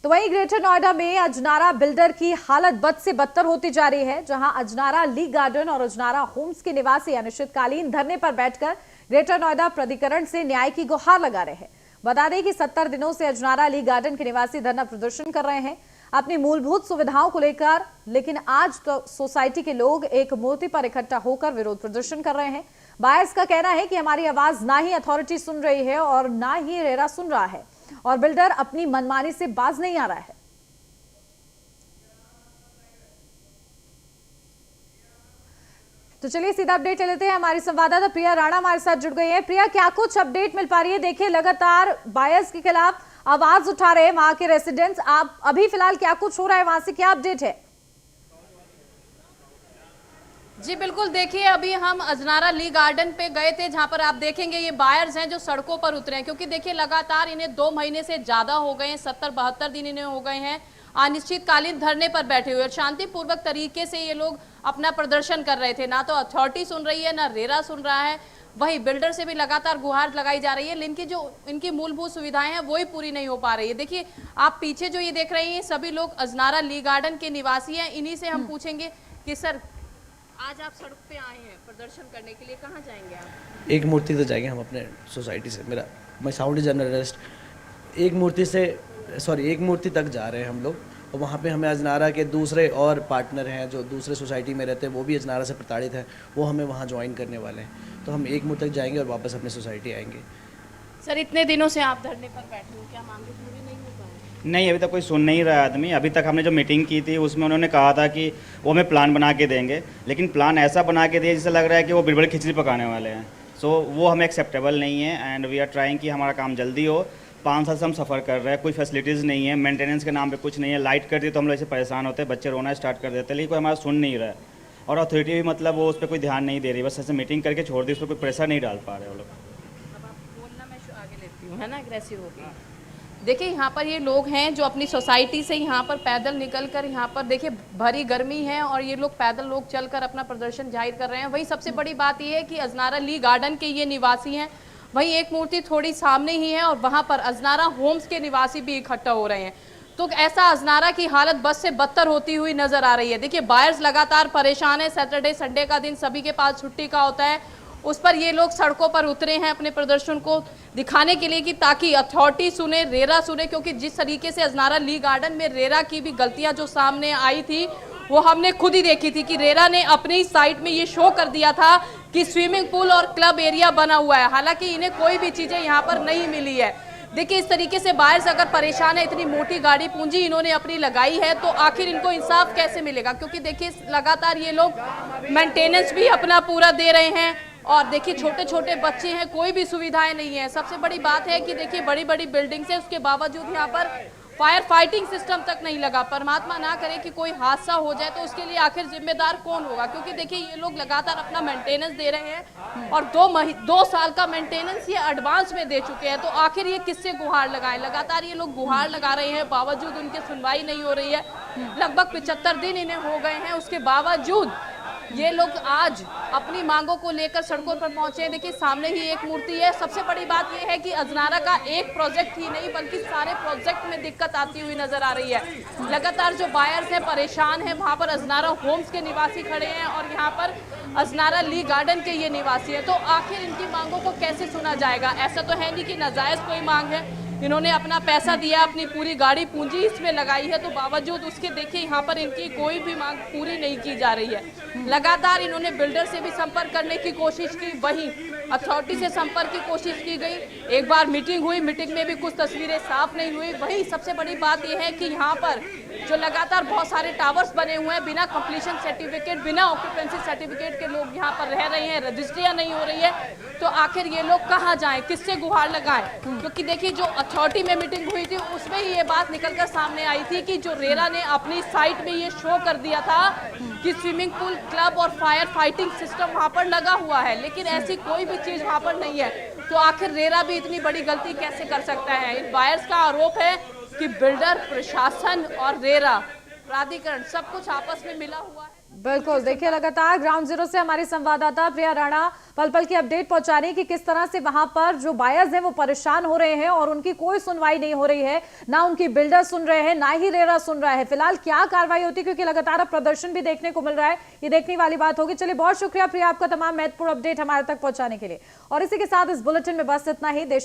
तो वहीं ग्रेटर नोएडा में अजनारा बिल्डर की हालत बद से बदतर होती जा रही है, जहां अजनारा ली गार्डन और अजनारा होम्स के निवासी अनिश्चितकालीन धरने पर बैठकर ग्रेटर नोएडा प्राधिकरण से न्याय की गुहार लगा रहे हैं। बता दें कि 70 दिनों से अजनारा ली गार्डन के निवासी धरना प्रदर्शन कर रहे हैं अपनी मूलभूत सुविधाओं को लेकर, लेकिन आज तो सोसाइटी के लोग एक मूर्ति पर इकट्ठा होकर विरोध प्रदर्शन कर रहे हैं। बायर्स का कहना है कि हमारी आवाज ना ही अथॉरिटी सुन रही है और ना ही रेरा सुन रहा है और बिल्डर अपनी मनमानी से बाज नहीं आ रहा है। तो चलिए सीधा अपडेट ले लेते हैं। हमारी संवाददाता प्रिया राणा हमारे साथ जुड़ गई है। प्रिया, क्या कुछ अपडेट मिल पा रही है? देखिए, लगातार बायर्स के खिलाफ आवाज उठा रहे हैं वहां के रेसिडेंट्स। आप अभी फिलहाल क्या कुछ हो रहा है वहां से, क्या अपडेट है? जी बिल्कुल, देखिए अभी हम अजनारा ली गार्डन पे गए थे, जहां पर आप देखेंगे ये बायर्स हैं जो सड़कों पर उतरे हैं, क्योंकि देखिए लगातार इन्हें 2 महीने से ज्यादा हो गए हैं, 70-72 दिन इन्हें हो गए हैं अनिश्चितकालीन धरने पर बैठे हुए और शांतिपूर्वक तरीके से ये लोग अपना प्रदर्शन कर रहे थे। ना तो अथॉरिटी सुन रही है, ना रेरा सुन रहा है। वहीं बिल्डर से भी लगातार गुहार लगाई जा रही है, लेकिन जो इनकी मूलभूत सुविधाएं हैं वही पूरी नहीं हो पा रही है। देखिए आप पीछे जो ये देख रहे हैं, सभी लोग अजनारा ली गार्डन के निवासी हैं। इन्हीं से हम पूछेंगे कि सर, आज आप सड़क पे आए हैं प्रदर्शन करने के लिए, कहाँ जाएंगे आप? एक मूर्ति तो जाएंगे हम अपने सोसाइटी से। मैं साउंड जर्नलिस्ट, एक मूर्ति तक जा रहे हैं हम लोग, और वहाँ पे हमें अजनारा के दूसरे और पार्टनर हैं जो दूसरे सोसाइटी में रहते हैं, वो भी अजनारा से प्रताड़ित हैं, वो हमें वहाँ ज्वाइन करने वाले हैं। तो हम एक मूर्ति तक जाएंगे और वापस अपने सोसाइटी आएंगे। सर, इतने दिनों से आप धरने पर बैठे हो, क्या मांगे पूरी नहीं हो पाए? नहीं, अभी तक कोई सुन नहीं रहा आदमी। अभी तक हमने जो मीटिंग की थी उसमें उन्होंने कहा था कि वो हमें प्लान बना के देंगे, लेकिन प्लान ऐसा बना के दिया जिससे लग रहा है कि वो बिरबल खिचड़ी पकाने वाले हैं। सो वो हमें एक्सेप्टेबल नहीं है एंड वी आर ट्राइंग कि हमारा काम जल्दी हो। 5 साल से हम सफ़र कर रहे हैं, कोई फैसिलिटीज़ नहीं है, मेंटेनेंस के नाम पे कुछ नहीं है। लाइट कर दी तो हम लोग ऐसे परेशान होते हैं, बच्चे रोना स्टार्ट कर देते हैं, लेकिन कोई हमारा सुन नहीं रहा है और अथॉरिटी भी मतलब वो उस पर कोई ध्यान नहीं दे रही, बस ऐसे मीटिंग करके छोड़ दी, उस पर कोई प्रेशर नहीं डाल पा रहे वो लोग। अब आप बोलना, मैं आगे लेती हूँ, है ना, एग्रेसिव हो गई। देखिए यहाँ पर ये लोग हैं जो अपनी सोसाइटी से यहाँ पर पैदल निकलकर यहाँ पर, देखिए भरी गर्मी है और ये लोग पैदल लोग चलकर अपना प्रदर्शन जाहिर कर रहे हैं। वही सबसे बड़ी बात ये है कि अजनारा ली गार्डन के ये निवासी हैं, वहीं एक मूर्ति थोड़ी सामने ही है और वहाँ पर अजनारा होम्स के निवासी भी इकट्ठा हो रहे हैं। तो ऐसा अजनारा की हालत बद से बदतर होती हुई नजर आ रही है। देखिए बायर्स लगातार परेशान है, सैटरडे संडे का दिन सभी के पास छुट्टी का होता है, उस पर ये लोग सड़कों पर उतरे हैं अपने प्रदर्शन को दिखाने के लिए कि ताकि अथॉरिटी सुने, रेरा सुने, क्योंकि जिस तरीके से अजनारा ली गार्डन में रेरा की भी गलतियां जो सामने आई थी वो हमने खुद ही देखी थी कि रेरा ने अपनी साइट में ये शो कर दिया था कि स्विमिंग पूल और क्लब एरिया बना हुआ है, हालांकि इन्हें कोई भी चीजें यहाँ पर नहीं मिली है। देखिए इस तरीके से बायर्स अगर परेशान है, इतनी मोटी गाड़ी पूंजी इन्होंने अपनी लगाई है, तो आखिर इनको इंसाफ कैसे मिलेगा? क्योंकि देखिए लगातार ये लोग मेंटेनेंस भी अपना पूरा दे रहे हैं और देखिए छोटे छोटे बच्चे हैं, कोई भी सुविधाएं नहीं है। सबसे बड़ी बात है कि देखिए बड़ी बड़ी बिल्डिंग्स है, उसके बावजूद यहाँ पर फायर फाइटिंग सिस्टम तक नहीं लगा। परमात्मा ना करे कि कोई हादसा हो जाए तो उसके लिए आखिर जिम्मेदार कौन होगा? क्योंकि देखिए ये लोग लगातार अपना मेंटेनेंस दे रहे हैं और 2 साल का मेंटेनेंस ये एडवांस में दे चुके हैं, तो आखिर ये किससे गुहार लगाएं? लगातार ये लोग गुहार लगा रहे हैं, बावजूद उनकी सुनवाई नहीं हो रही है। लगभग 75 दिन इन्हें हो गए हैं, उसके बावजूद ये लोग आज अपनी मांगों को लेकर सड़कों पर पहुंचे हैं। देखिए सामने ही एक मूर्ति है। सबसे बड़ी बात यह है कि अजनारा का एक प्रोजेक्ट ही नहीं बल्कि सारे प्रोजेक्ट में दिक्कत आती हुई नजर आ रही है। लगातार जो बायर्स हैं परेशान हैं, वहां पर अजनारा होम्स के निवासी खड़े हैं और यहाँ पर अजनारा ली गार्डन के ये निवासी हैं। तो आखिर इनकी मांगों को कैसे सुना जाएगा? ऐसा तो है नहीं कि नाजायज कोई मांग है, इन्होंने अपना पैसा दिया, अपनी पूरी गाड़ी पूंजी इसमें लगाई है, तो बावजूद उसके देखिए यहाँ पर इनकी कोई भी मांग पूरी नहीं की जा रही है। लगातार इन्होंने बिल्डर से भी संपर्क करने की कोशिश की, वहीं अथॉरिटी से संपर्क की कोशिश की गई। एक बार मीटिंग हुई, मीटिंग में भी कुछ तस्वीरें साफ नहीं हुई। वहीं सबसे बड़ी बात यह है कि यहाँ पर जो लगातार बहुत सारे टावर्स बने हुए हैं, बिना कंप्लीशन सर्टिफिकेट, बिना ऑक्यूपेंसी सर्टिफिकेट के लोग यहाँ पर रह रहे हैं, रजिस्ट्रियाँ नहीं हो रही है, तो आखिर ये लोग कहाँ जाएं, किससे गुहार लगाएं? क्योंकि देखिए जो अथॉरिटी में मीटिंग हुई थी उसमें ही ये बात निकलकर सामने आई थी कि जो रेरा ने अपनी साइट में ये शो कर दिया था कि स्विमिंग पूल, क्लब और फायर फाइटिंग सिस्टम वहाँ पर लगा हुआ है, लेकिन ऐसी कोई भी चीज वहाँ पर नहीं है। तो आखिर रेरा भी इतनी बड़ी गलती कैसे कर सकता है? इन बायर्स का आरोप है कि बिल्डर, प्रशासन और रेरा प्राधिकरण सब कुछ आपस में मिला हुआ है। बिल्कुल, देखिए लगातार ग्राउंड जीरो से हमारी संवाददाता प्रिया राणा पल पल की अपडेट पहुंचा रही है कि किस तरह से वहां पर जो बायर्स हैं वो परेशान हो रहे हैं और उनकी कोई सुनवाई नहीं हो रही है, ना उनकी बिल्डर सुन रहे हैं, ना ही रेरा सुन रहा है। फिलहाल क्या कार्रवाई होती है, क्योंकि लगातार अब प्रदर्शन भी देखने को मिल रहा है, ये देखने वाली बात होगी। चलिए, बहुत शुक्रिया प्रिया आपका तमाम महत्वपूर्ण अपडेट हमारे तक पहुंचाने के लिए। और इसी के साथ इस बुलेटिन में बस इतना ही। देश